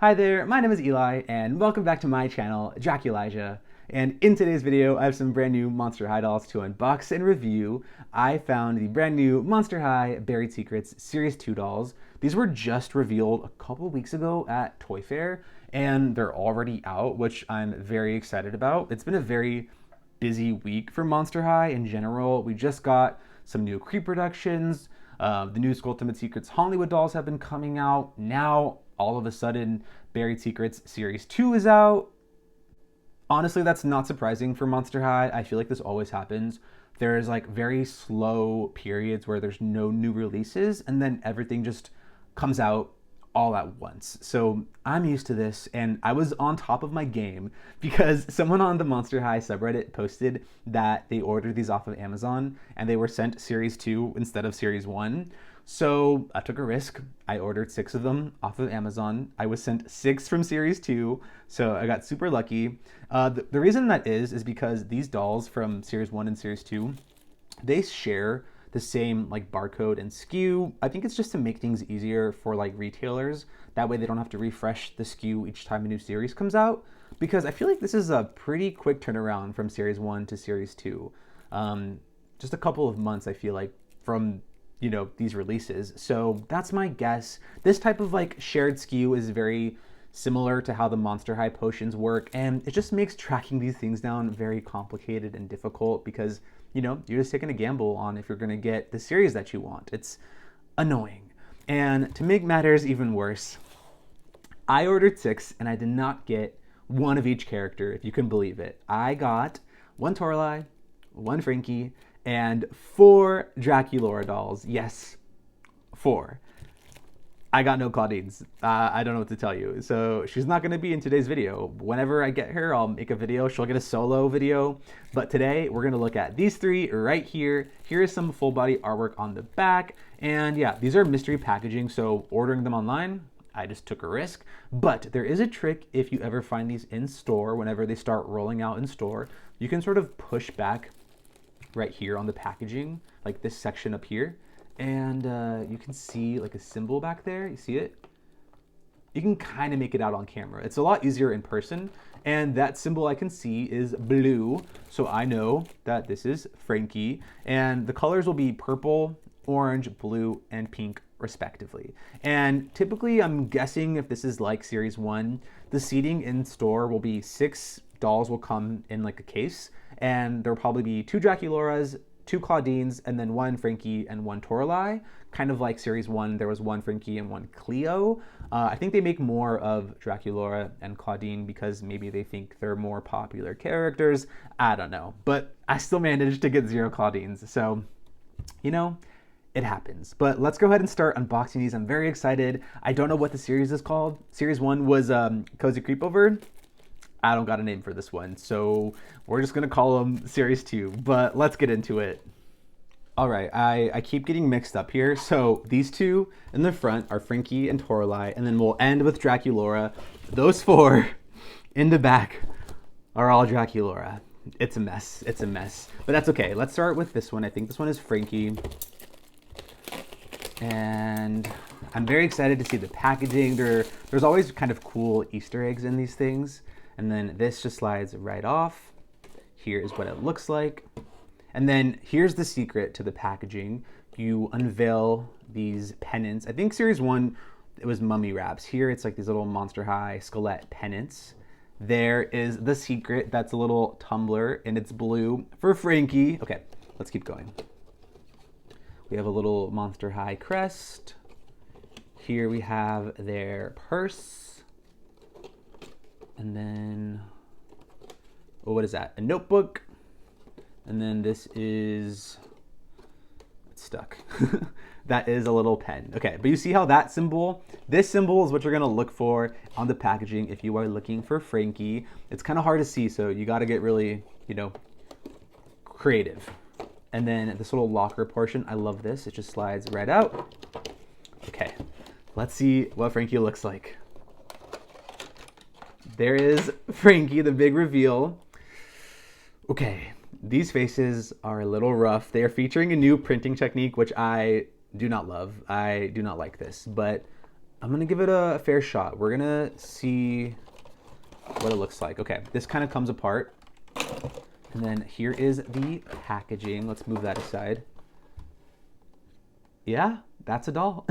Hi there, my name is Eli, and welcome back to my channel, Draculaura. And in today's video, I have some brand new Monster High dolls to unbox and review. I found the brand new Monster High Buried Secrets Series 2 dolls. These were just revealed a couple weeks ago at Toy Fair, and they're already out, which I'm very excited about. It's been a very busy week for Monster High in general. We just got some new Creep productions. The new Ultimate Secrets Hollywood dolls have been coming out. Now, all of a sudden, Buried Secrets Series 2 is out. Honestly, that's not surprising for Monster High. I feel like this always happens. There's like very slow periods where there's no new releases, and then everything just comes out all at once. So I'm used to this, and I was on top of my game because someone on the Monster High subreddit posted that they ordered these off of Amazon and they were sent Series 2 instead of Series 1. So I took a risk. I ordered 6 of them off of Amazon. I was sent 6 from Series 2, so I got super lucky. The reason that is because these dolls from Series 1 and Series 2, they share the same like barcode and SKU. I think it's just to make things easier for like retailers. That way they don't have to refresh the SKU each time a new series comes out, because I feel like this is a pretty quick turnaround from Series 1 to Series 2. Just a couple of months, I feel like, from these releases. So that's my guess. This type of like shared SKU is very similar to how the Monster High potions work, and it just makes tracking these things down very complicated and difficult because you're just taking a gamble on if you're going to get the series that you want. It's annoying. And to make matters even worse, I ordered 6 and I did not get one of each character, if you can believe it. I got 1 Toralei, 1 Frankie, and 4 Draculaura dolls. Yes, 4. I got no Clawdeens. I don't know what to tell you. So she's not going to be in today's video. Whenever I get her, I'll make a video. She'll get a solo video. But today, we're going to look at these 3 right here. Here is some full body artwork on the back. And yeah, these are mystery packaging, so ordering them online, I just took a risk. But there is a trick if you ever find these in store, whenever they start rolling out in store. You can sort of push back right here on the packaging, like this section up here. And you can see like a symbol back there. You see it? You can kind of make it out on camera. It's a lot easier in person. And that symbol I can see is blue. So I know that this is Frankie. And the colors will be purple, orange, blue, and pink respectively. And typically, I'm guessing if this is like Series 1, the seating in store will be 6 dolls will come in like a case. And there'll probably be 2 Draculauras, 2 Clawdeens, and then 1 Frankie and 1 Toralei. Kind of like Series 1, there was 1 Frankie and 1 Cleo. I think they make more of Draculaura and Clawdeen because maybe they think they're more popular characters. I don't know. But I still managed to get 0 Clawdeens. So, it happens. But let's go ahead and start unboxing these. I'm very excited. I don't know what the series is called. Series 1 was Cozy Creepover. I don't got a name for this one, so we're just gonna call them Series 2, but let's get into it. All right, I keep getting mixed up here. So these 2 in the front are Frankie and Toralei, and then we'll end with Draculaura. Those 4 in the back are all Draculaura. It's a mess, but that's okay. Let's start with this one. I think this one is Frankie. And I'm very excited to see the packaging. There's always kind of cool Easter eggs in these things. And then this just slides right off. Here is what it looks like. And then here's the secret to the packaging. You unveil these pennants. I think Series 1, it was mummy wraps. Here it's like these little Monster High Skelett pennants. There is the secret. That's a little tumbler, and it's blue for Frankie. Okay, let's keep going. We have a little Monster High crest. Here we have their purse. And then, what is that? A notebook. And then this is, it's stuck. That is a little pen. Okay, but you see how that symbol, this symbol is what you're gonna look for on the packaging if you are looking for Frankie. It's kind of hard to see, so you gotta get really, creative. And then this little locker portion, I love this. It just slides right out. Okay, let's see what Frankie looks like. There is Frankie, the big reveal. Okay, these faces are a little rough. They are featuring a new printing technique, which I do not love. I do not like this, but I'm gonna give it a fair shot. We're gonna see what it looks like. Okay, this kind of comes apart. And then here is the packaging. Let's move that aside. Yeah, that's a doll.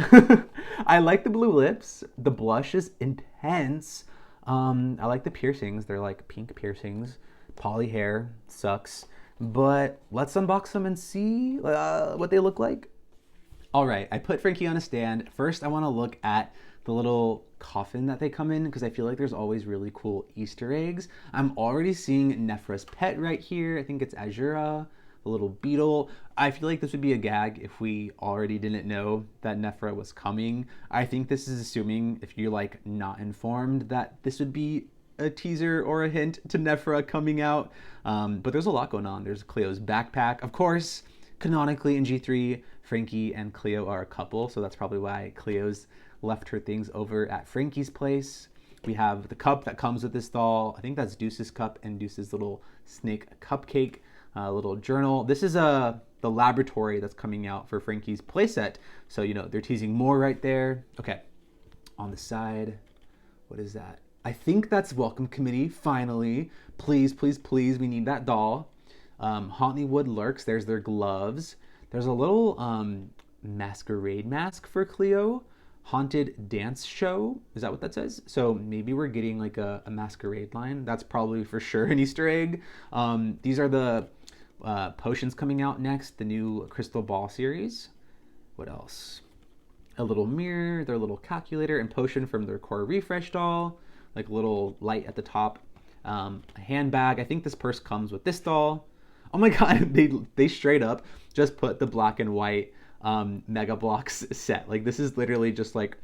I like the blue lips. The blush is intense. I like the piercings. They're like pink piercings. Poly hair sucks. But let's unbox them and see what they look like. All right, I put Frankie on a stand. First, I want to look at the little coffin that they come in because I feel like there's always really cool Easter eggs. I'm already seeing Nephra's pet right here. I think it's Azura, a little beetle. I feel like this would be a gag if we already didn't know that Nephra was coming. I think this is assuming, if you're like not informed, that this would be a teaser or a hint to Nephra coming out. But there's a lot going on. There's Cleo's backpack. Of course, canonically in G3, Frankie and Cleo are a couple, so that's probably why Cleo's left her things over at Frankie's place. We have the cup that comes with this doll. I think that's Deuce's cup and Deuce's little snake cupcake, little journal. This is the laboratory that's coming out for Frankie's playset. So, you know, they're teasing more right there. Okay, on the side, what is that? I think that's Welcome Committee, finally. Please, please, please, we need that doll. Hauntlywood Lurks, there's their gloves. There's a little masquerade mask for Cleo. Haunted dance show, is that what that says? So maybe we're getting like a masquerade line. That's probably for sure an Easter egg. These are the potions coming out next, the new Crystal Ball series. What else? A little mirror, their little calculator, and potion from their core refresh doll, like a little light at the top. A handbag. I think this purse comes with this doll. Oh my god, they straight up just put the black and white Mega Bloks set. Like, this is literally just like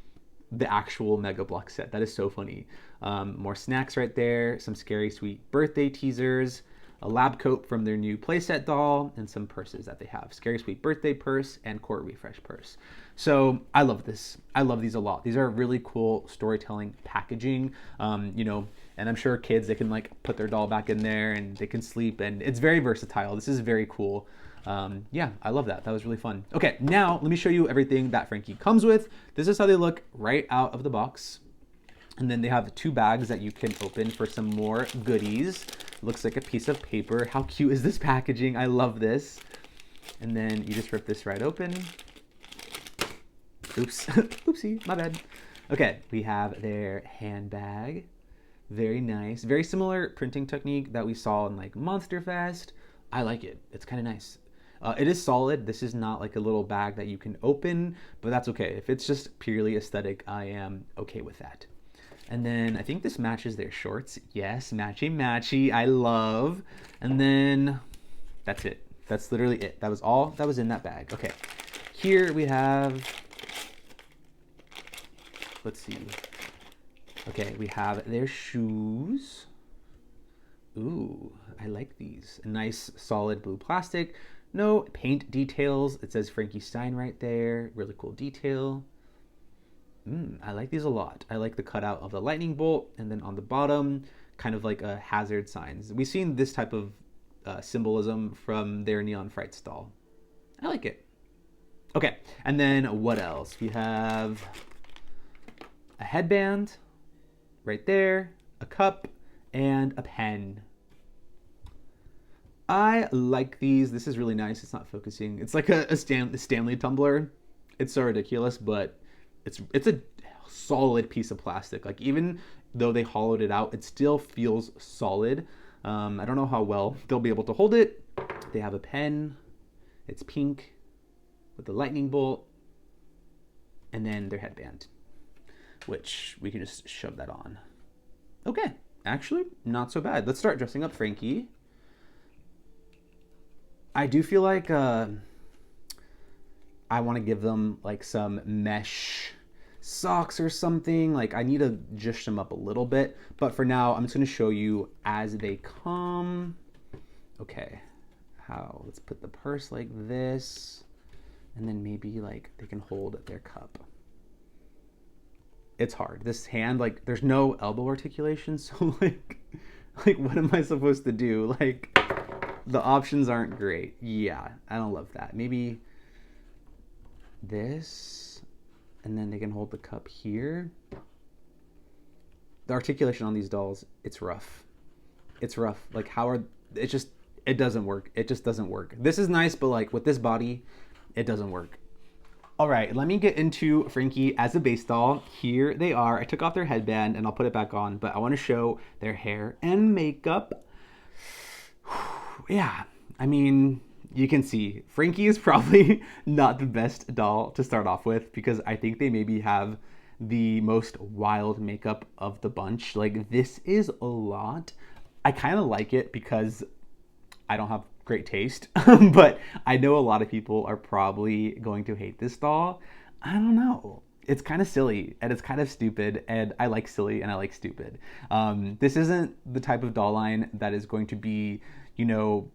the actual Mega Bloks set. That is so funny. More snacks right there, some scary sweet birthday teasers, a lab coat from their new playset doll, and some purses that they have. Scary sweet birthday purse and core refresh purse. So I love this. I love these a lot. These are really cool storytelling packaging. You know, and I'm sure kids, they can like put their doll back in there and they can sleep, and it's very versatile. This is very cool. Yeah, I love that. That was really fun. Okay, now let me show you everything that Frankie comes with. This is how they look right out of the box. And then they have 2 bags that you can open for some more goodies. Looks like a piece of paper. How cute is this packaging? I love this. And then you just rip this right open. Oops. Oopsie, my bad. Okay, we have their handbag. Very nice. Very similar printing technique that we saw in like Monster Fest. I like it. It's kind of nice. It is solid. This is not like a little bag that you can open, but that's okay. If it's just purely aesthetic, I am okay with that. And then I think this matches their shorts. Yes, matchy matchy. I love. And then that's it. That's literally it. That was all that was in that bag. Okay. Here we have, let's see. Okay, we have their shoes. Ooh, I like these. A nice solid blue plastic. No paint details. It says Frankie Stein right there. Really cool detail. I like these a lot. I like the cutout of the lightning bolt, and then on the bottom, kind of like a hazard signs. We've seen this type of symbolism from their Neon Fright doll. I like it. Okay, and then what else? We have a headband right there, a cup, and a pen. I like these. This is really nice. It's not focusing. It's like a Stanley tumbler. It's so ridiculous, but it's a solid piece of plastic. Like, even though they hollowed it out, it still feels solid. I don't know how well they'll be able to hold it. They have a pen. It's pink with the lightning bolt, and then their headband, which we can just shove that on. Okay, actually, not so bad. Let's start dressing up Frankie. I do feel like I want to give them like some mesh socks or something. Like, I need to zhuzh them up a little bit, but for now I'm just going to show you as they come. Okay, let's put the purse like this, and then maybe like they can hold their cup. It's hard. This hand, like, there's no elbow articulation, so like what am I supposed to do? Like, the options aren't great. Yeah, I don't love that. Maybe this, and then they can hold the cup here. The articulation on these dolls, it's rough. It's rough. Like it doesn't work. It just doesn't work. This is nice, but like with this body, it doesn't work. All right, let me get into Frankie as a base doll. Here they are. I took off their headband and I'll put it back on, but I want to show their hair and makeup. Yeah, I mean, you can see Frankie is probably not the best doll to start off with because I think they maybe have the most wild makeup of the bunch. Like, this is a lot. I kind of like it because I don't have great taste, but I know a lot of people are probably going to hate this doll. I don't know. It's kind of silly and it's kind of stupid, and I like silly and I like stupid. This isn't the type of doll line that is going to be, you know,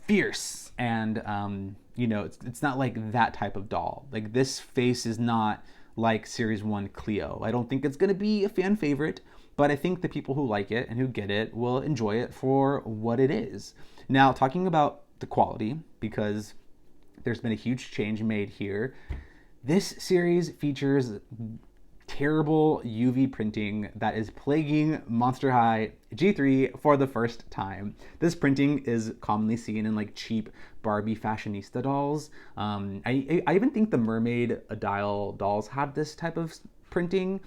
fierce and, you know, it's not like that type of doll. Like, this face is not like Series 1 Cleo. I don't think it's going to be a fan favorite, but I think the people who like it and who get it will enjoy it for what it is. Now, talking about the quality, because there's been a huge change made here. This series features terrible UV printing that is plaguing Monster High G3 for the first time. This printing is commonly seen in like cheap Barbie fashionista dolls. I even think the Mermaid Dial dolls had this type of printing.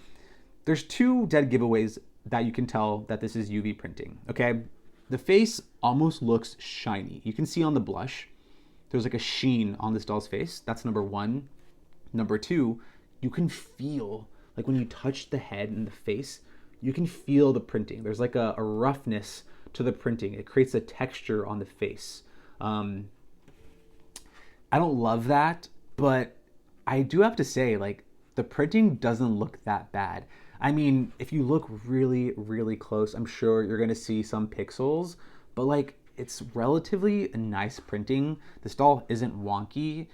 There's two dead giveaways that you can tell that this is UV printing, okay? The face almost looks shiny. You can see on the blush, there's like a sheen on this doll's face. That's number one. Number two, you can feel, like when you touch the head and the face, you can feel the printing. There's like a roughness to the printing. It creates a texture on the face. I don't love that, but I do have to say, like, the printing doesn't look that bad. I mean, if you look really, really close, I'm sure you're gonna see some pixels, but like, it's relatively a nice printing. This doll isn't wonky.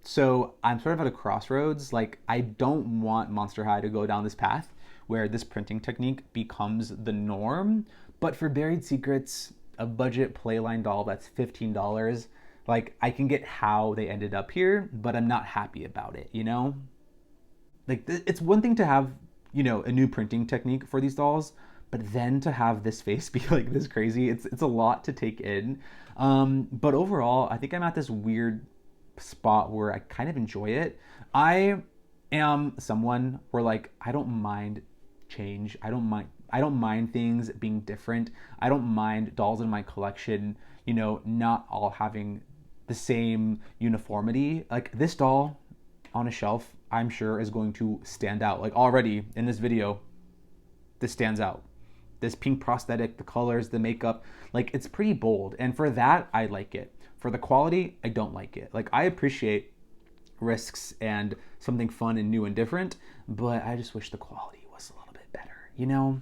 So I'm sort of at a crossroads. Like, I don't want Monster High to go down this path where this printing technique becomes the norm. But for Buried Secrets, a budget playline doll that's $15, like, I can get how they ended up here, but I'm not happy about it, you know? Like, it's one thing to have, you know, a new printing technique for these dolls, but then to have this face be like this crazy, it's a lot to take in. But overall, I think I'm at this weird spot where I kind of enjoy it. I am someone where, like, I don't mind change. I don't mind things being different. I don't mind dolls in my collection, you know, not all having the same uniformity. Like, this doll on a shelf, I'm sure is going to stand out. Like, already in this video, this stands out. This pink prosthetic, the colors, the makeup, like, it's pretty bold. And for that, I like it. For the quality, I don't like it. Like, I appreciate risks and something fun and new and different, but I just wish the quality was a little bit better, you know?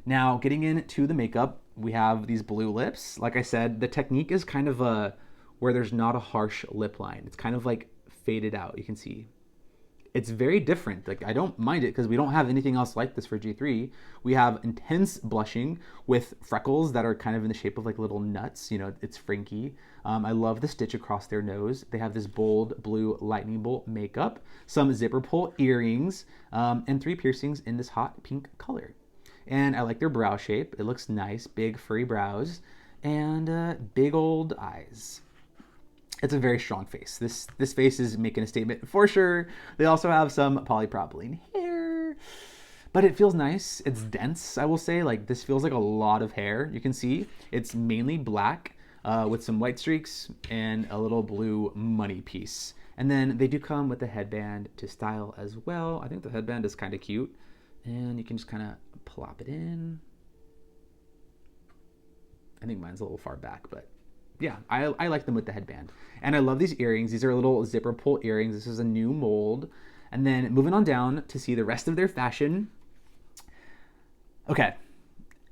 Now, getting into the makeup, we have these blue lips. Like I said, the technique is kind of where there's not a harsh lip line. It's kind of like faded out, you can see. It's very different. Like, I don't mind it because we don't have anything else like this for G3. We have intense blushing with freckles that are kind of in the shape of like little nuts. You know, it's Frankie. I love the stitch across their nose. They have this bold blue lightning bolt makeup, some zipper pull earrings, and 3 piercings in this hot pink color. And I like their brow shape. It looks nice, big furry brows, and big old eyes. It's a very strong face. This face is making a statement for sure. They also have some polypropylene hair, but it feels nice. It's dense, I will say. Like, this feels like a lot of hair. You can see it's mainly black with some white streaks and a little blue money piece. And then they do come with a headband to style as well. I think the headband is kind of cute, and you can just kind of plop it in. I think mine's a little far back, but yeah, I like them with the headband. And I love these earrings. These are little zipper pull earrings. This is a new mold. And then moving on down to see the rest of their fashion. Okay,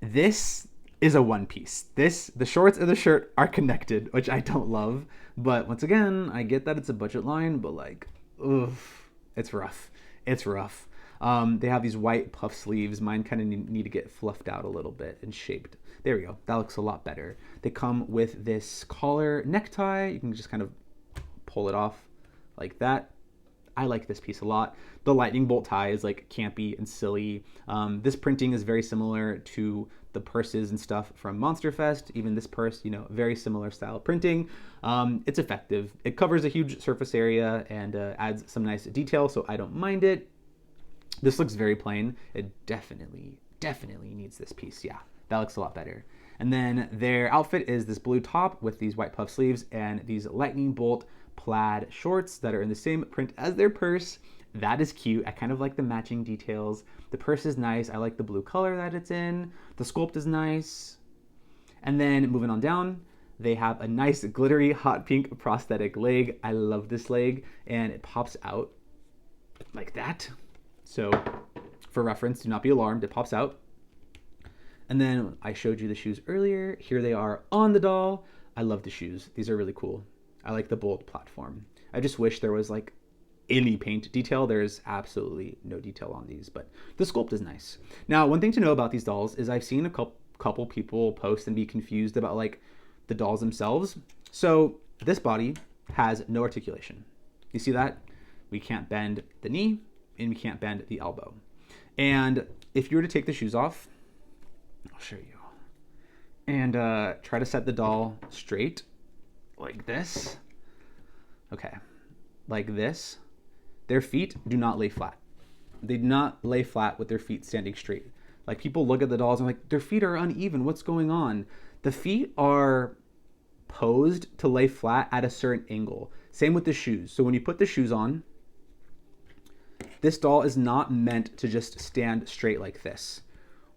this is a one piece. The shorts and the shirt are connected, which I don't love. But once again, I get that it's a budget line, but like, oof, it's rough. It's rough. They have these white puff sleeves. Mine kind of need to get fluffed out a little bit and shaped. There we go. That looks a lot better. They come with this collar necktie. You can just kind of pull it off like that. I like this piece a lot. The lightning bolt tie is like campy and silly. This printing is very similar to the purses and stuff from Monster Fest. Even this purse, you know, very similar style printing. It's effective. It covers a huge surface area and adds some nice detail, so I don't mind it. This looks very plain. It definitely needs this piece. Yeah, that looks a lot better. And then their outfit is this blue top with these white puff sleeves and these lightning bolt plaid shorts that are in the same print as their purse. That is cute. I kind of like the matching details. The purse is nice. I like the blue color that it's in. The sculpt is nice. And then moving on down, they have a nice glittery hot pink prosthetic leg. I love this leg, and it pops out like that. So for reference, do not be alarmed, it pops out. And then I showed you the shoes earlier. Here they are on the doll. I love the shoes. These are really cool. I like the bold platform. I just wish there was like any paint detail. There's absolutely no detail on these, but the sculpt is nice. Now, one thing to know about these dolls is I've seen a couple people post and be confused about like the dolls themselves. So this body has no articulation. You see that? We can't bend the knee and we can't bend the elbow. And if you were to take the shoes off, I'll show you, and try to set the doll straight like this. Okay, like this. Their feet do not lay flat. They do not lay flat with their feet standing straight. Like people look at the dolls and like, their feet are uneven. What's going on? The feet are posed to lay flat at a certain angle. Same with the shoes. So when you put the shoes on, this doll is not meant to just stand straight like this.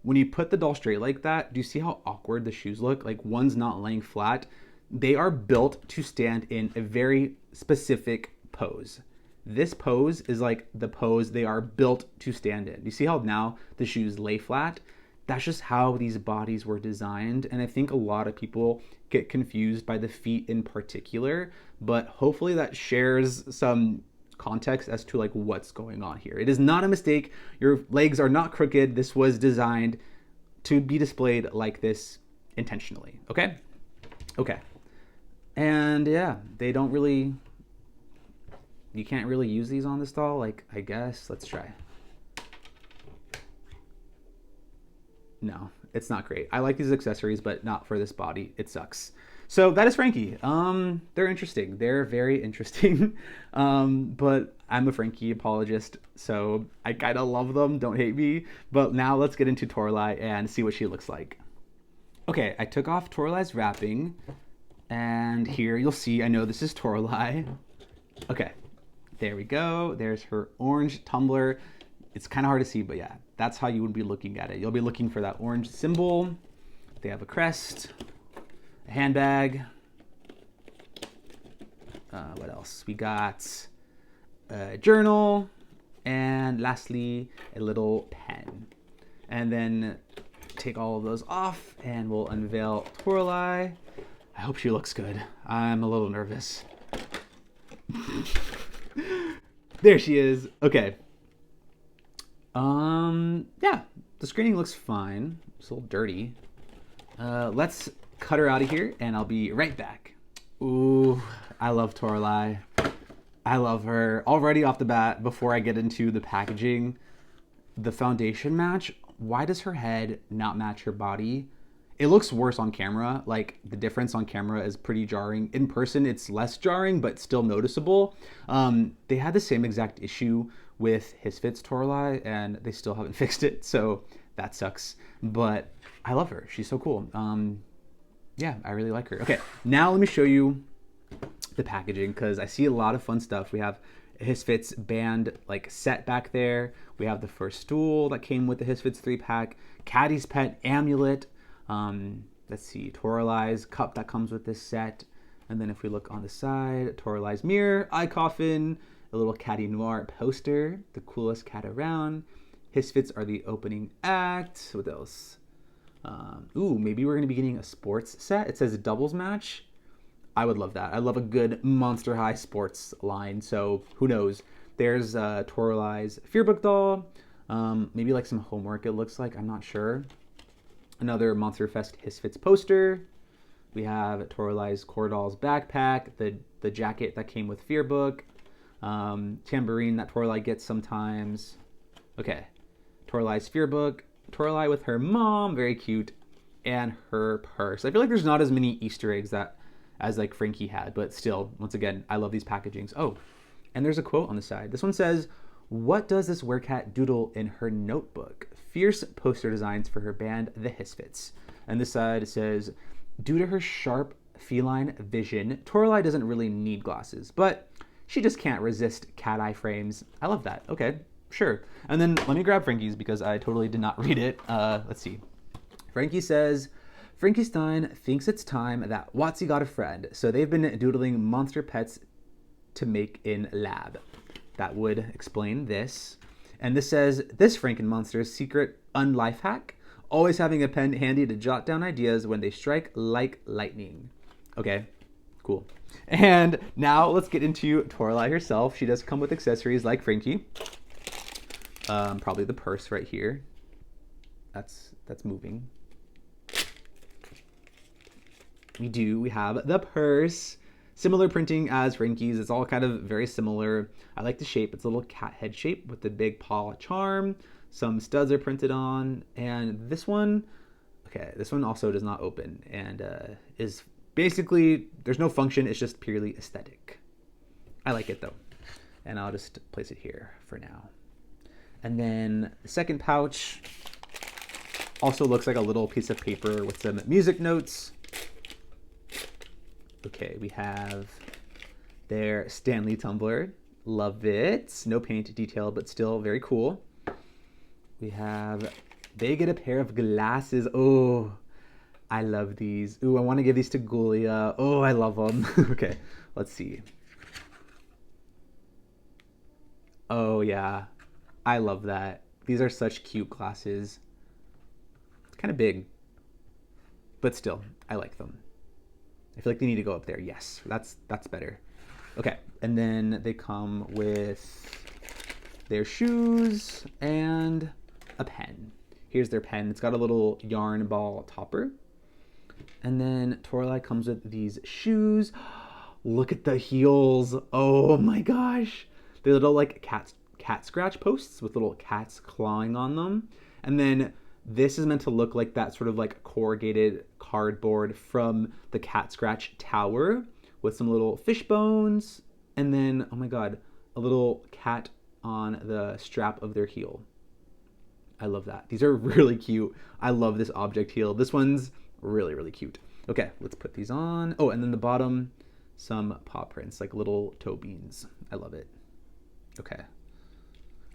When you put the doll straight like that, do you see how awkward the shoes look? Like one's not laying flat. They are built to stand in a very specific pose. This pose is like the pose they are built to stand in. You see how now the shoes lay flat? That's just how these bodies were designed. And I think a lot of people get confused by the feet in particular, but hopefully that shares some context as to like what's going on here. It is not a mistake. Your legs are not crooked. This was designed to be displayed like this intentionally. Okay? Okay. And yeah, they don't really, you can't really use these on this doll. Like, I guess, let's try. No, it's not great. I like these accessories, but not for this body. It sucks. So that is Frankie. They're interesting. They're very interesting. But I'm a Frankie apologist, so I kind of love them. Don't hate me. But now let's get into Toralei and see what she looks like. Okay, I took off Toralei's wrapping, and here you'll see, I know this is Toralei. Okay, there we go. There's her orange tumbler. It's kind of hard to see, but yeah, that's how you would be looking at it. You'll be looking for that orange symbol. They have a crest, a handbag. What else? We got a journal, and lastly, a little pen. And then take all of those off, and we'll unveil Toralei. I hope she looks good. I'm a little nervous. There she is. Okay. Yeah, the screening looks fine. It's a little dirty. Let's cut her out of here, and I'll be right back. Ooh, I love Toralei. I love her. Already off the bat, before I get into the packaging, the foundation match, why does her head not match her body? It looks worse on camera. Like, the difference on camera is pretty jarring. In person, it's less jarring, but still noticeable. They had the same exact issue with Hisfit's Toralei, and they still haven't fixed it, so that sucks. But I love her. She's so cool. Yeah, I really like her. Okay, now let me show you the packaging, because I see a lot of fun stuff. We have Hisfit's band like set back there. We have the first stool that came with the Hisfit's 3-pack, Caddy's pet amulet. Let's see, Toralei's cup that comes with this set. And then if we look on the side, Toralei's mirror, eye coffin, a little Caddy Noir poster, the coolest cat around. Hisfit's are the opening act. What else? Ooh, maybe we're going to be getting a sports set. It says a doubles match. I would love that. I love a good Monster High sports line, so who knows. There's Toralei's Fearbook doll. Maybe like some homework it looks like, I'm not sure. Another Monster Fest Hisfit's poster. We have Toralei's Core Dolls backpack, the jacket that came with Fearbook. Tambourine that Toralei gets sometimes. Okay, Toralei's Sphere book, Toralei with her mom, very cute, and her purse. I feel like there's not as many Easter eggs as like Frankie had, but still, once again, I love these packagings. Oh, and there's a quote on the side. This one says, "What does this werecat doodle in her notebook? Fierce poster designs for her band, the Hisfits." And this side says, "Due to her sharp feline vision, Toralei doesn't really need glasses, but she just can't resist cat eye frames." I love that. Okay, sure. And then let me grab Frankie's because I totally did not read it. Let's see. Frankie says, "Frankie Stein thinks it's time that Watsy got a friend, so they've been doodling monster pets to make in lab." That would explain this. And this says, "This Frankenmonster's secret unlife hack, always having a pen handy to jot down ideas when they strike like lightning." Okay, cool. And now let's get into Toralei herself. She does come with accessories like Frankie. Probably the purse right here. That's moving. We have the purse. Similar printing as Frankie's. It's all kind of very similar. I like the shape. It's a little cat head shape with the big paw charm. Some studs are printed on. And this one, okay, this one also does not open and is basically, there's no function. It's just purely aesthetic. I like it though. And I'll just place it here for now. And then the second pouch also looks like a little piece of paper with some music notes. Okay, we have their Stanley tumbler. Love it. No paint detail, but still very cool. We have, they get a pair of glasses. Oh, I love these. Ooh, I want to give these to Gulia. Oh, I love them. Okay, let's see. Oh, yeah. I love that. These are such cute glasses. It's kind of big, but still, I like them. I feel like they need to go up there. Yes, that's better. Okay, and then they come with their shoes and a pen. Here's their pen. It's got a little yarn ball topper. And then Toralei comes with these shoes. Look at the heels. Oh my gosh. They're little like cat scratch posts with little cats clawing on them. And then this is meant to look like that sort of like corrugated cardboard from the cat scratch tower with some little fish bones. And then, oh my God, a little cat on the strap of their heel. I love that. These are really cute. I love this object heel. This one's really, really cute. Okay, let's put these on. Oh, and then the bottom, some paw prints, like little toe beans. I love it. Okay.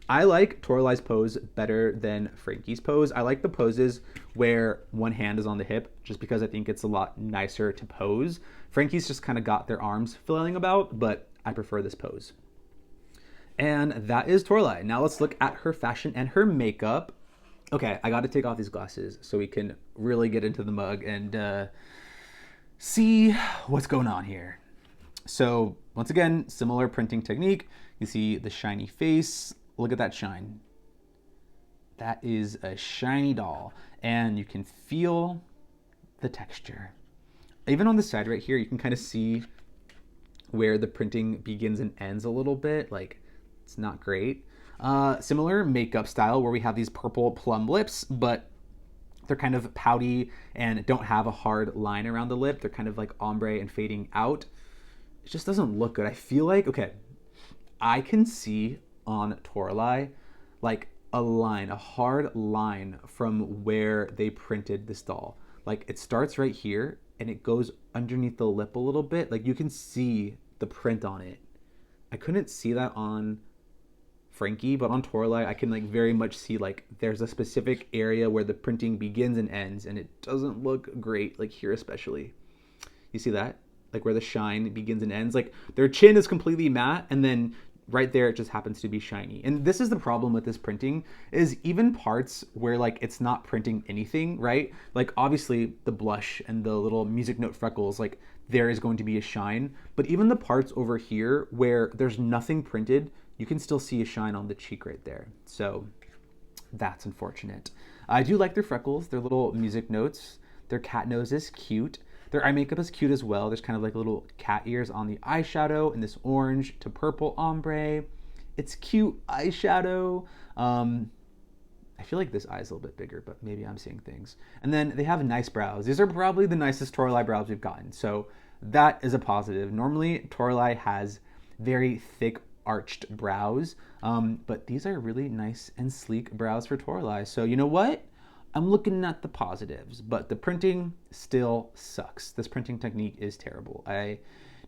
I like Toralei's pose better than Frankie's pose. I like the poses where one hand is on the hip just because I think it's a lot nicer to pose. Frankie's just kind of got their arms flailing about, but I prefer this pose. And that is Toralei. Now let's look at her fashion and her makeup. Okay, I got to take off these glasses so we can really get into the mug and see what's going on here. So once again, similar printing technique. You see the shiny face. Look at that shine. That is a shiny doll. And you can feel the texture. Even on the side right here, you can kind of see where the printing begins and ends a little bit. Like, it's not great. Similar makeup style where we have these purple plum lips, but they're kind of pouty and don't have a hard line around the lip. They're kind of like ombre and fading out. It just doesn't look good. I feel like, okay, I can see on Toralei like a line, a hard line from where they printed this doll. Like it starts right here and it goes underneath the lip a little bit. Like you can see the print on it. I couldn't see that on Frankie, but on Toralei I can like very much see like there's a specific area where the printing begins and ends and it doesn't look great, like here especially. You see that? Like where the shine begins and ends. Like their chin is completely matte and then right there it just happens to be shiny. And this is the problem with this printing, is even parts where like it's not printing anything, right? Like obviously the blush and the little music note freckles, like there is going to be a shine, but even the parts over here where there's nothing printed, you can still see a shine on the cheek right there. So that's unfortunate. I do like their freckles, their little music notes. Their cat nose is cute. Their eye makeup is cute as well. There's kind of like little cat ears on the eyeshadow and this orange to purple ombre. It's cute eyeshadow. I feel like this eye is a little bit bigger, but maybe I'm seeing things. And then they have nice brows. These are probably the nicest Toralei brows we've gotten. So that is a positive. Normally, Toralei has very thick arched brows, but these are really nice and sleek brows for Toralei. So you know what? I'm looking at the positives, but the printing still sucks. This printing technique is terrible. I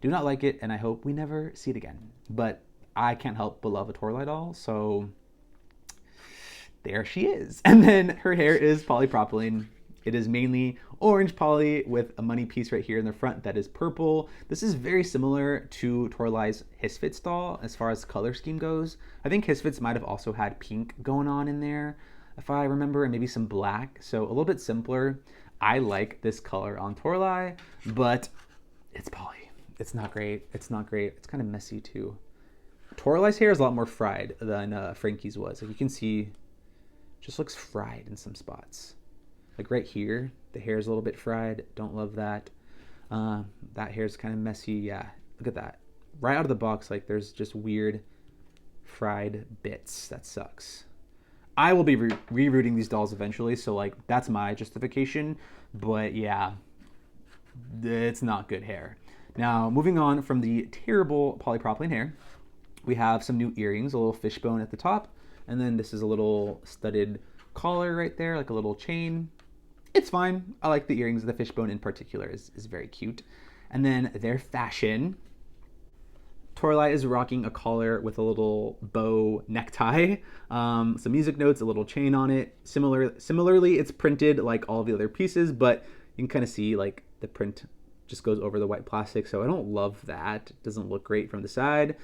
do not like it, and I hope we never see it again. But I can't help but love a Toralei doll, so there she is. And then her hair is polypropylene. It is mainly orange poly with a money piece right here in the front that is purple. This is very similar to Toralei's Hisfits doll as far as color scheme goes. I think Hisfits might have also had pink going on in there, if I remember, and maybe some black. So a little bit simpler. I like this color on Toralei, but it's poly. It's not great. It's not great. It's kind of messy too. Toralei's hair is a lot more fried than Frankie's was. Like you can see, just looks fried in some spots. Like right here, the hair is a little bit fried. Don't love that. That hair is kind of messy. Yeah, look at that. Right out of the box, like there's just weird fried bits. That sucks. I will be rerouting these dolls eventually, so like that's my justification. But yeah, it's not good hair. Now, moving on from the terrible polypropylene hair, we have some new earrings, a little fishbone at the top. And then this is a little studded collar right there, like a little chain. It's fine. I like the earrings. The fishbone in particular is very cute. And then their fashion. Toralei is rocking a collar with a little bow necktie, some music notes, a little chain on it. Similarly, it's printed like all the other pieces, but you can kind of see like the print just goes over the white plastic. So I don't love that. It doesn't look great from the side.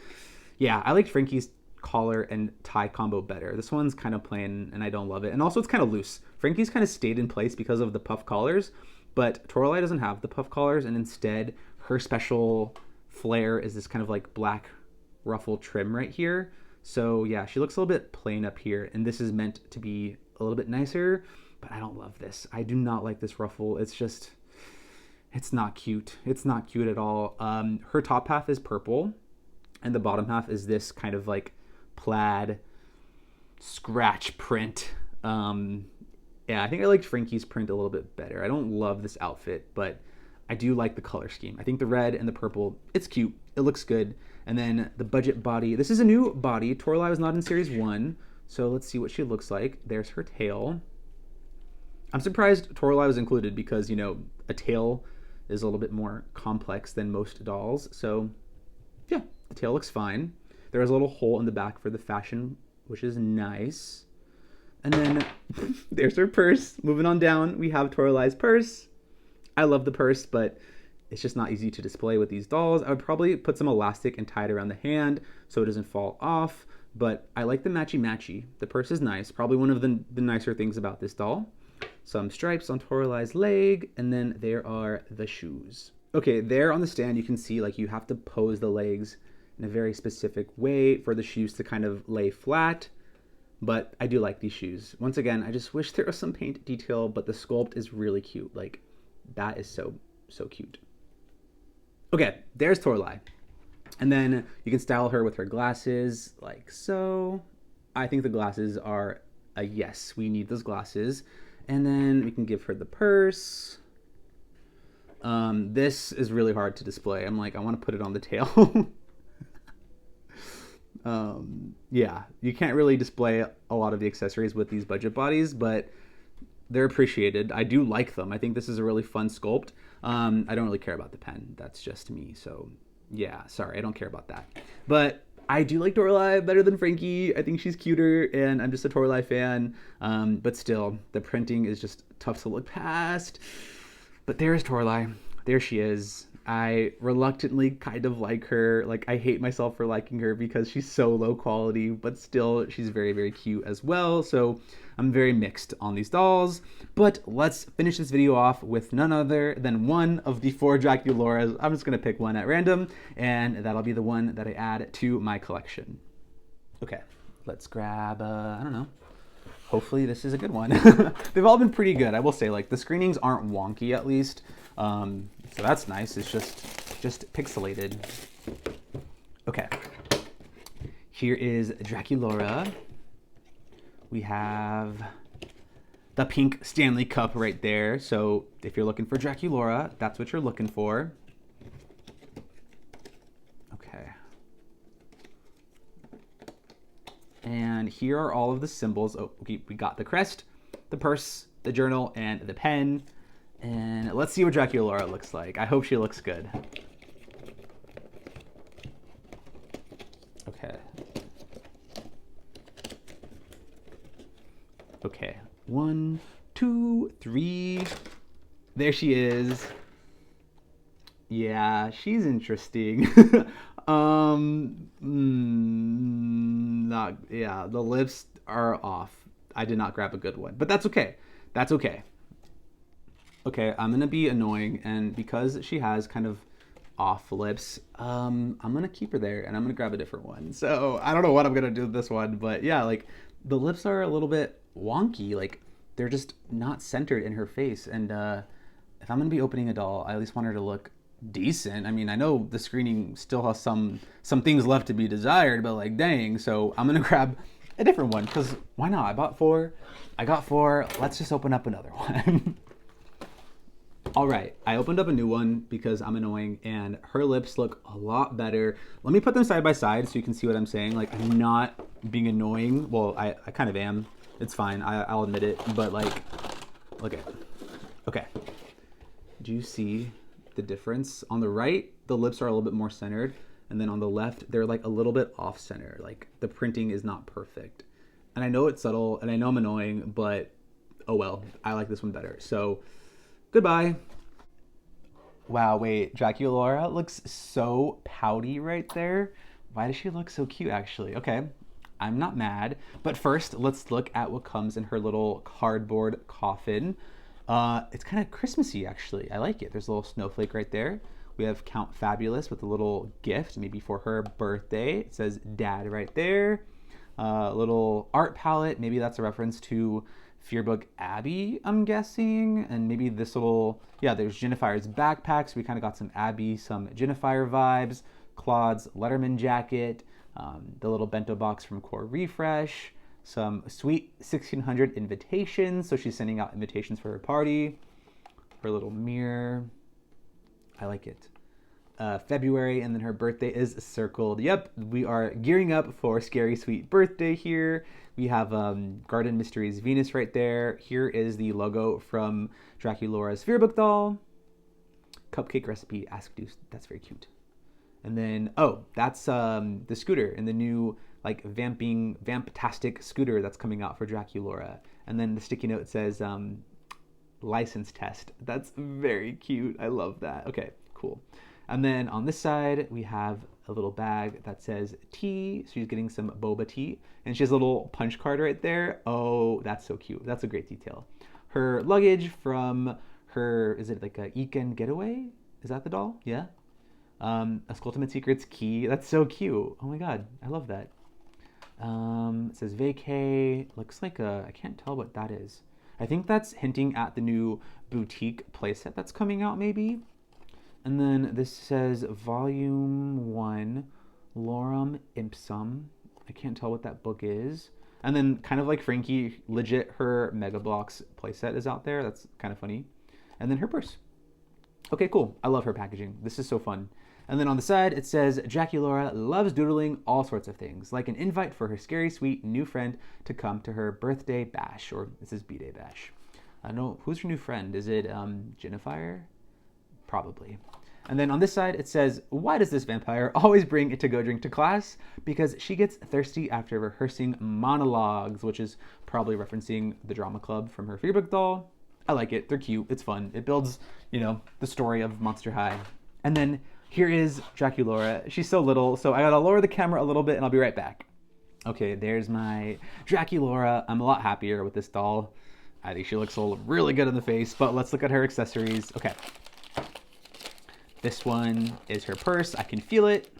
Yeah, I liked Frankie's collar and tie combo better. This one's kind of plain and I don't love it. And also it's kind of loose. Frankie's kind of stayed in place because of the puff collars, but Toralei doesn't have the puff collars, and instead her special flair is this kind of like black ruffle trim right here. So yeah, she looks a little bit plain up here, and this is meant to be a little bit nicer, but I don't love this. I do not like this ruffle. It's just, it's not cute. It's not cute at all. Her top half is purple, and the bottom half is this kind of like plaid scratch print. Yeah, I think I liked Frankie's print a little bit better. I don't love this outfit, but I do like the color scheme. I think the red and the purple, it's cute. It looks good. And then the budget body. This is a new body. Toralei was not in series 1, so let's see what she looks like. There's her tail. I'm surprised Toralei was included because, you know, a tail is a little bit more complex than most dolls. So yeah, the tail looks fine. There is a little hole in the back for the fashion, which is nice. And then there's her purse. Moving on down, we have Toralei's purse. I love the purse, but it's just not easy to display with these dolls. I would probably put some elastic and tie it around the hand so it doesn't fall off, but I like the matchy-matchy. The purse is nice, probably one of the nicer things about this doll. Some stripes on Toralei's leg, and then there are the shoes. Okay, there on the stand you can see like you have to pose the legs in a very specific way for the shoes to kind of lay flat, but I do like these shoes. Once again, I just wish there was some paint detail, but the sculpt is really cute. Like, that is so cute. Okay, there's Toralei. And then you can style her with her glasses like so. I think the glasses are a yes. We need those glasses. And then we can give her the purse. This is really hard to display. I'm like, I want to put it on the tail. Yeah, you can't really display a lot of the accessories with these budget bodies, but they're appreciated. I do like them. I think this is a really fun sculpt. I don't really care about the pen. That's just me. So yeah, sorry, I don't care about that. But I do like Toralei better than Frankie. I think she's cuter, and I'm just a Toralei fan. But still, the printing is just tough to look past. But there's Toralei. There she is. I reluctantly kind of like her. Like, I hate myself for liking her because she's so low quality, but still she's very cute as well. So I'm very mixed on these dolls. But let's finish this video off with none other than one of the 4 Draculauras. I'm just gonna pick one at random, and that'll be the one that I add to my collection. Okay, let's grab, I don't know, hopefully this is a good one. They've all been pretty good, I will say. Like, the screenings aren't wonky, at least. So that's nice. It's just pixelated. Okay. Here is Draculaura. We have the pink Stanley Cup right there. So if you're looking for Draculaura, that's what you're looking for. Okay. And here are all of the symbols. Oh, okay, we got the crest, the purse, the journal, and the pen. And let's see what Draculaura looks like. I hope she looks good. Okay. Okay. 1, 2, 3. There she is. Yeah, she's interesting. Yeah, the lips are off. I did not grab a good one, but that's okay. That's okay. Okay, I'm gonna be annoying, and because she has kind of off lips, I'm gonna keep her there, and I'm gonna grab a different one. So I don't know what I'm gonna do with this one, but yeah, like the lips are a little bit wonky. Like they're just not centered in her face, and if I'm gonna be opening a doll, I at least want her to look decent. I mean, I know the screening still has some things left to be desired, but like dang. So I'm gonna grab a different one, because why not? I bought 4. I got 4. Let's just open up another one. All right, I opened up a new one because I'm annoying, and her lips look a lot better. Let me put them side by side so you can see what I'm saying. Like, I'm not being annoying. Well, I kind of am. It's fine. I'll admit it. But like, look at it. Okay. Do you see the difference? On the right, the lips are a little bit more centered. And then on the left, they're like a little bit off center. Like the printing is not perfect. And I know it's subtle and I know I'm annoying, but oh well, I like this one better. So goodbye. Wow, wait, Draculaura looks so pouty right there. Why does she look so cute, actually? Okay, I'm not mad. But first, let's look at what comes in her little cardboard coffin. It's kind of Christmassy, actually. I like it. There's a little snowflake right there. We have Count Fabulous with a little gift, maybe for her birthday. It says Dad right there. Little art palette. Maybe that's a reference to Fearbook Abbey, I'm guessing. And maybe this little, yeah, there's Jennifier's backpack. So we kind of got some Abbey, some Jennifer vibes. Claude's Letterman jacket. The little bento box from Core Refresh. Some sweet 1600 invitations. So she's sending out invitations for her party. Her little mirror. I like it. February, and then her birthday is circled. Yep, we are gearing up for Scary Sweet Birthday here. We have Garden Mysteries Venus right there. Here is the logo from Draculaura's Fearbook doll. Cupcake recipe, Ask Deuce. That's very cute. And then, oh, that's the scooter and the new like vamptastic scooter that's coming out for Draculaura. And then the sticky note says license test. That's very cute. I love that. Okay, cool. And then on this side, we have a little bag that says tea. So she's getting some boba tea. And she has a little punch card right there. Oh, that's so cute. That's a great detail. Her luggage from her, is it like a Weekend Getaway? Is that the doll? Yeah. Ultimate Secrets key. That's so cute. Oh my God, I love that. It says vacay. Looks like I can't tell what that is. I think that's hinting at the new boutique playset that's coming out, maybe. And then this says Volume 1, Lorem Ipsum. I can't tell what that book is. And then kind of like Frankie, legit her Mega Bloks playset is out there. That's kind of funny. And then her purse. Okay, cool. I love her packaging. This is so fun. And then on the side, it says, Draculaura loves doodling all sorts of things, like an invite for her scary, sweet new friend to come to her birthday bash, or this is B-Day bash. I don't know, who's her new friend? Is it Jennifer? Probably. And then on this side, it says, why does this vampire always bring a to-go drink to class? Because she gets thirsty after rehearsing monologues, which is probably referencing the drama club from her Fearbook doll. I like it. They're cute. It's fun. It builds, you know, the story of Monster High. And then here is Draculaura. She's so little, so I gotta lower the camera a little bit and I'll be right back. Okay, there's my Draculaura. I'm a lot happier with this doll. I think she looks really good in the face, but let's look at her accessories. Okay. This one is her purse. I can feel it.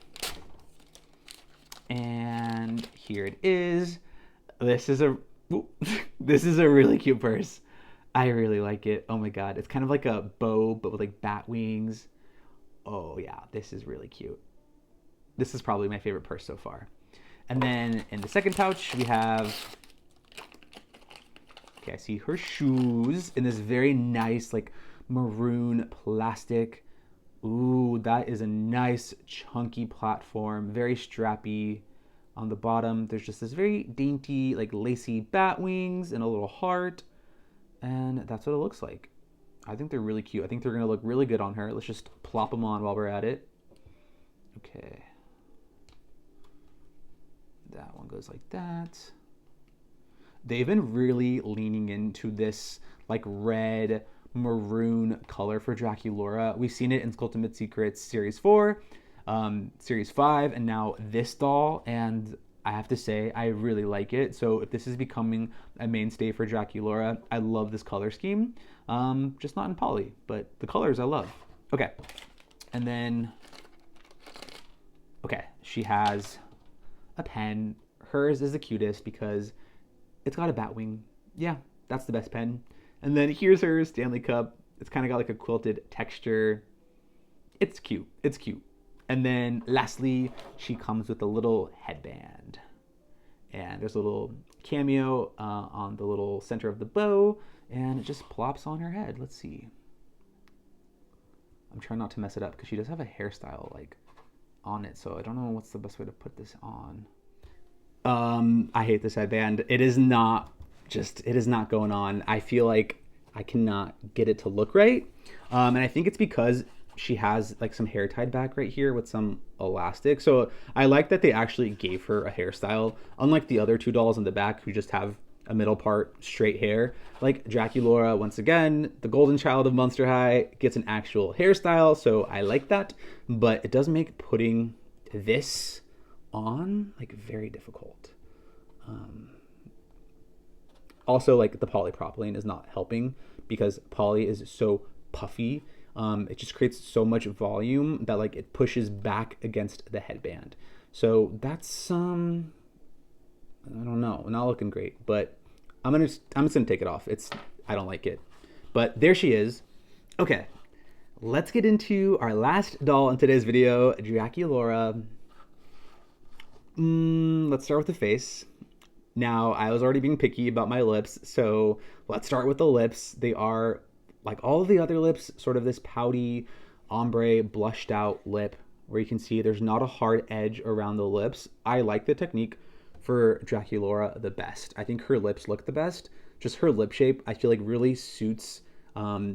And here it is. This is a Ooh, this is a really cute purse. I really like it. Oh my god. It's kind of like a bow, but with like bat wings. Oh yeah, this is really cute. This is probably my favorite purse so far. And then in the second pouch, we have, okay, I see her shoes in this very nice, like maroon plastic. Ooh, that is a nice chunky platform, very strappy. On the bottom, there's just this very dainty, like lacy bat wings and a little heart. And that's what it looks like. I think they're really cute. I think they're gonna look really good on her. Let's just plop them on while we're at it. Okay. That one goes like that. They've been really leaning into this like red maroon color for Draculaura. We've seen it in Ultimate Secrets Series 4, Series 5, and now this doll. And I have to say, I really like it. So if this is becoming a mainstay for Draculaura, I love this color scheme. Just not in poly, but the colors I love. Okay. And then, okay, she has a pen. Hers is the cutest because it's got a bat wing. Yeah, that's the best pen. And then here's her Stanley Cup. It's kind of got like a quilted texture. It's cute. It's cute. And then lastly, she comes with a little headband. And there's a little cameo on the little center of the bow. And it just plops on her head. Let's see. I'm trying not to mess it up because she does have a hairstyle like on it. So I don't know what's the best way to put this on. I hate this headband. It is not going on. I feel like I cannot get it to look right. And I think it's because she has like some hair tied back right here with some elastic. So I like that they actually gave her a hairstyle, unlike the other two dolls in the back who just have a middle part straight hair. Like Draculaura, once again, the golden child of Monster High, gets an actual hairstyle. So I like that, but it does make putting this on like very difficult. Also, like the polypropylene is not helping because poly is so puffy. It just creates so much volume that like it pushes back against the headband. So that's I don't know, not looking great. But I'm just gonna take it off. I don't like it. But there she is. Okay, let's get into our last doll in today's video, Draculaura. Let's start with the face. Now, I was already being picky about my lips, so let's start with the lips. They are, like all of the other lips, sort of this pouty, ombre, blushed out lip, where you can see there's not a hard edge around the lips. I like the technique for Draculaura the best. I think her lips look the best. Just her lip shape, I feel like really suits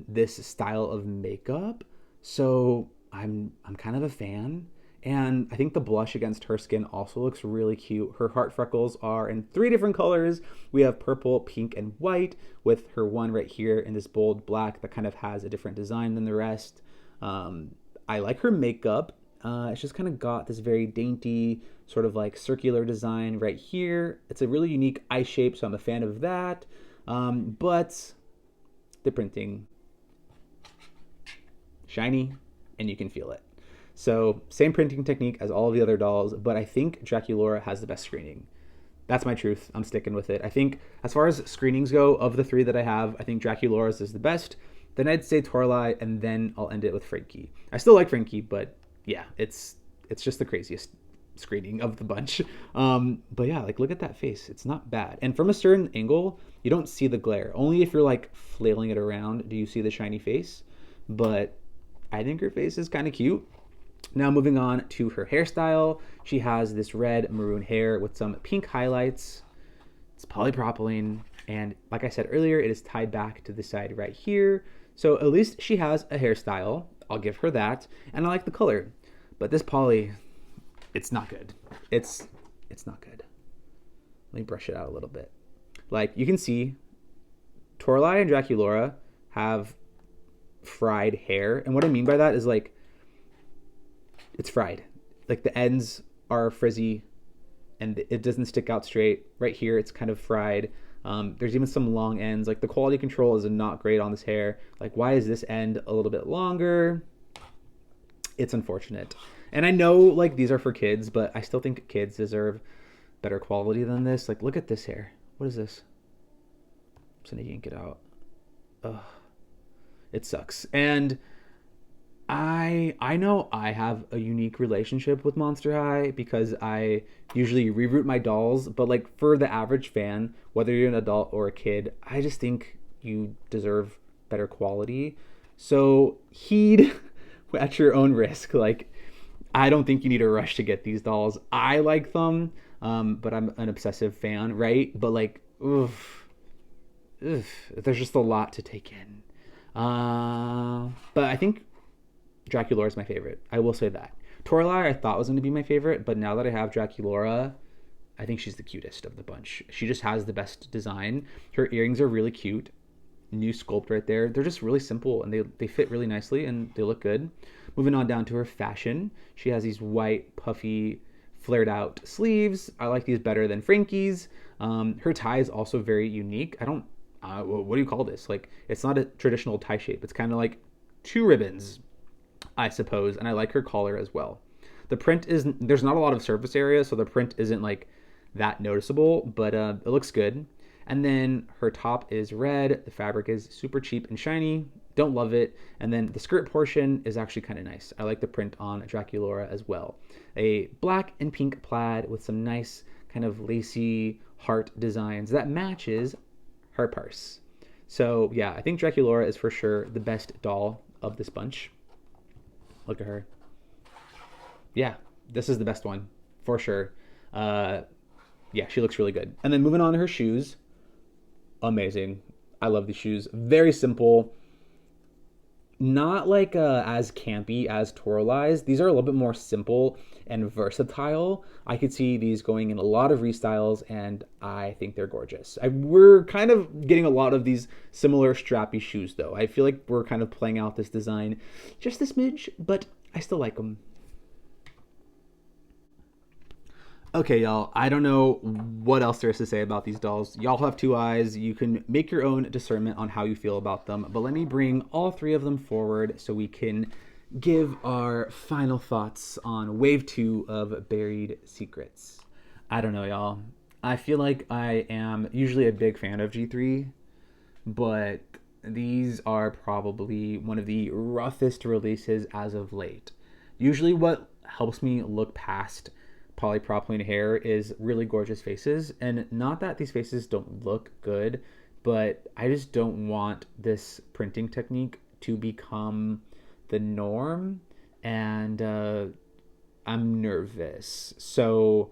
this style of makeup. So I'm kind of a fan. And I think the blush against her skin also looks really cute. Her heart freckles are in 3 different colors. We have purple, pink, and white, with her one right here in this bold black that kind of has a different design than the rest. I like her makeup. It's just kind of got this very dainty, sort of like circular design right here. It's a really unique eye shape, so I'm a fan of that. But the printing, shiny, and you can feel it. So same printing technique as all of the other dolls, but I think Draculaura has the best screening. That's my truth. I'm sticking with it. I think as far as screenings go, of the 3 that I have, I think Draculaura's is the best. Then I'd say Toralei, and then I'll end it with Frankie. I still like Frankie, but yeah, it's just the craziest screening of the bunch. But yeah, like look at that face. It's not bad. And from a certain angle, you don't see the glare. Only if you're like flailing it around do you see the shiny face. But I think her face is kind of cute. Now moving on to her hairstyle, she has this red maroon hair with some pink highlights. It's polypropylene, and like I said earlier, it is tied back to the side right here. So at least she has a hairstyle. I'll give her that, and I like the color. But this poly, it's not good. It's not good. Let me brush it out a little bit. Like you can see, Toralei and Draculaura have fried hair, and what I mean by that is like, it's fried. Like the ends are frizzy and it doesn't stick out straight. Right here, it's kind of fried. There's even some long ends. Like the quality control is not great on this hair. Like why is this end a little bit longer? It's unfortunate. And I know like these are for kids, but I still think kids deserve better quality than this. Like look at this hair. What is this? so they yank it out. Ugh, it sucks. And I know I have a unique relationship with Monster High because I usually reroute my dolls, but like for the average fan, whether you're an adult or a kid, I just think you deserve better quality. So heed at your own risk. Like, I don't think you need to rush to get these dolls. I like them, but I'm an obsessive fan, right? But like, oof, there's just a lot to take in. But I think Draculaura is my favorite. I will say that. Toralei I thought was going to be my favorite, but now that I have Draculaura, I think she's the cutest of the bunch. She just has the best design. Her earrings are really cute. New sculpt right there. They're just really simple and they fit really nicely and they look good. Moving on down to her fashion. She has these white, puffy, flared out sleeves. I like these better than Frankie's. Her tie is also very unique. I don't, what do you call this? Like, it's not a traditional tie shape. It's kind of like two ribbons, I suppose. And I like her collar as well. The print is, there's not a lot of surface area, so the print isn't like that noticeable, but it looks good. And then her top is red. The fabric is super cheap and shiny. Don't love it. And then the skirt portion is actually kind of nice. I like the print on Draculaura as well. A black and pink plaid with some nice kind of lacy heart designs that matches her purse. So yeah, I think Draculaura is for sure the best doll of this bunch. Look at her. Yeah, this is the best one for sure. Yeah, she looks really good. And then moving on to her shoes. Amazing. I love these shoes. Very simple. Not like as campy as Toralei's. These are a little bit more simple and versatile. I could see these going in a lot of restyles, and I think they're gorgeous. We're kind of getting a lot of these similar strappy shoes, though. I feel like we're kind of playing out this design just a smidge, but I still like them. Okay, y'all, I don't know what else there is to say about these dolls. Y'all have two eyes. You can make your own discernment on how you feel about them. But let me bring all three of them forward so we can give our final thoughts on Wave 2 of Buried Secrets. I don't know, y'all. I feel like I am usually a big fan of G3, but these are probably one of the roughest releases as of late. Usually what helps me look past polypropylene hair is really gorgeous faces, and not that these faces don't look good, but I just don't want this printing technique to become the norm, and I'm nervous, so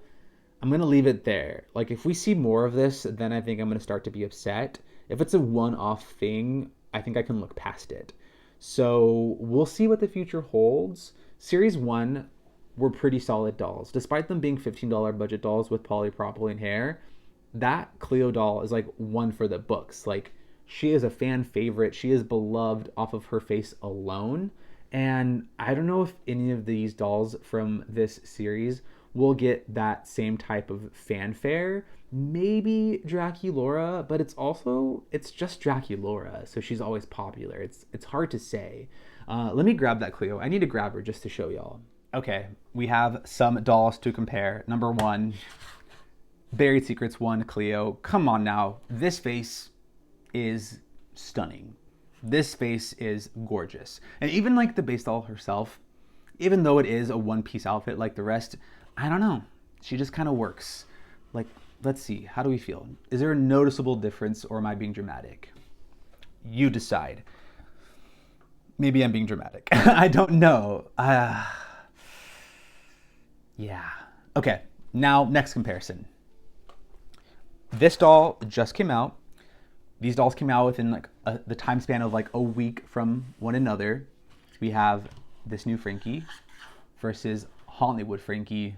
I'm gonna leave it there. Like, if we see more of this, then I think I'm gonna start to be upset. If it's a one-off thing, I think I can look past it. So we'll see what the future holds. Series 1 were pretty solid dolls. Despite them being $15 budget dolls with polypropylene hair, that Cleo doll is like one for the books. Like, she is a fan favorite. She is beloved off of her face alone. And I don't know if any of these dolls from this series will get that same type of fanfare. Maybe Draculaura, but it's just Draculaura, so she's always popular. It's hard to say. Let me grab that Cleo. I need to grab her just to show y'all. Okay, we have some dolls to compare. Number 1, Buried Secrets 1 Cleo. Come on now. This face is stunning. This face is gorgeous. And even like the base doll herself, even though it is a one-piece outfit like the rest, I don't know. She just kind of works. Like, let's see. How do we feel? Is there a noticeable difference, or am I being dramatic? You decide. Maybe I'm being dramatic. I don't know. Yeah. Okay, now next comparison. This doll just came out. These dolls came out within like the time span of like a week from one another. We have this new Frankie versus Hollywood Frankie.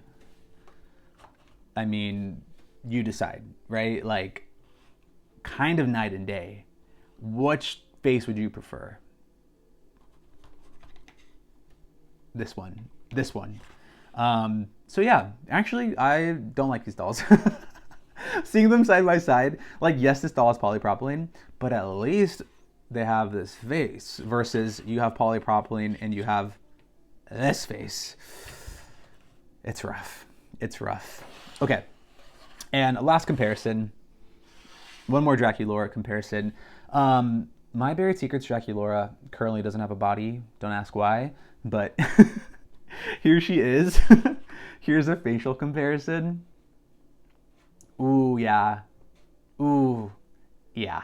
I mean, you decide, right? Like, kind of night and day. Which face would you prefer? This one. This one. So yeah, actually, I don't like these dolls. Seeing them side by side, like, yes, this doll is polypropylene, but at least they have this face versus you have polypropylene and you have this face. It's rough. It's rough. Okay. And last comparison, one more Draculaura comparison. My Buried Secrets Draculaura currently doesn't have a body. Don't ask why, but here she is. Here's a facial comparison. Ooh, yeah. Ooh, yeah.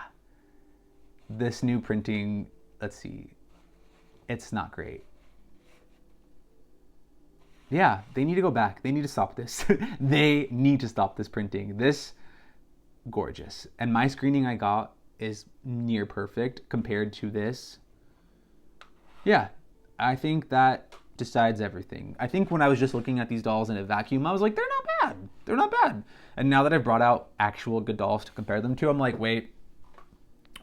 This new printing, let's see. It's not great. Yeah, they need to go back. They need to stop this. They need to stop this printing. This, gorgeous. And my screening I got is near perfect compared to this. Yeah, I think that decides everything. I think when I was just looking at these dolls in a vacuum, I was like, they're not bad. They're not bad. And now that I've brought out actual good dolls to compare them to, I'm like, wait,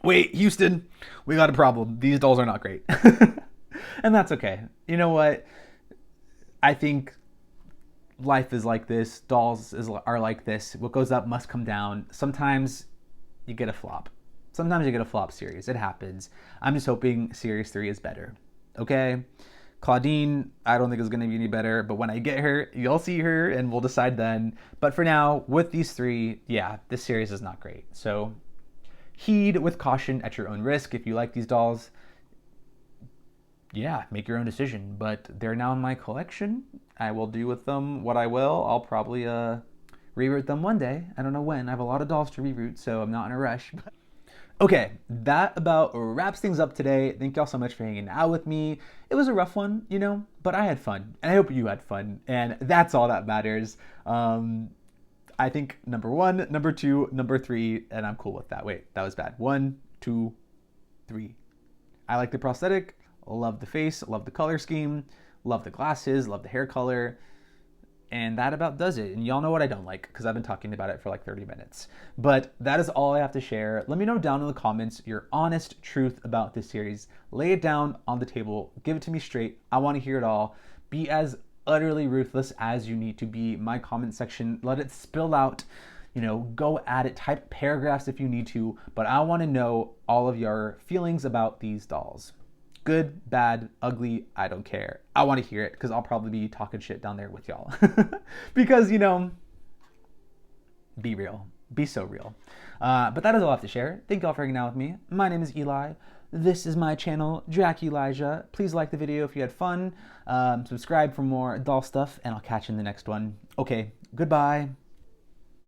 Houston, we got a problem. These dolls are not great. And that's okay. You know what? I think life is like this. Dolls are like this. What goes up must come down. Sometimes you get a flop. Sometimes you get a flop series. It happens. I'm just hoping Series 3 is better. Okay? Clawdeen, I don't think is going to be any better, but when I get her, you'll see her and we'll decide then. But for now, with these three, yeah, this series is not great. So heed with caution at your own risk. If you like these dolls, yeah, make your own decision. But they're now in my collection. I will do with them what I will. I'll probably reroute them one day. I don't know when. I have a lot of dolls to reroute, so I'm not in a rush. Okay, that about wraps things up today. Thank y'all so much for hanging out with me. It was a rough one, you know, but I had fun, and I hope you had fun, and that's all that matters. I think number 1, number 2, number 3, and I'm cool with that. Wait, that was bad. 1, 2, 3. I like the prosthetic, love the face, love the color scheme, love the glasses, love the hair color. And that about does it. And y'all know what I don't like because I've been talking about it for like 30 minutes. But that is all I have to share. Let me know down in the comments your honest truth about this series. Lay it down on the table. Give it to me straight. I want to hear it all. Be as utterly ruthless as you need to be. My comment section, let it spill out. You know, go at it. Type paragraphs if you need to. But I want to know all of your feelings about these dolls. Good, bad, ugly, I don't care. I want to hear it because I'll probably be talking shit down there with y'all. Because, you know, be real. Be so real. But that is all I have to share. Thank y'all for hanging out with me. My name is Eli. This is my channel, Draculaura. Please like the video if you had fun. Subscribe for more doll stuff, and I'll catch you in the next one. Okay, goodbye.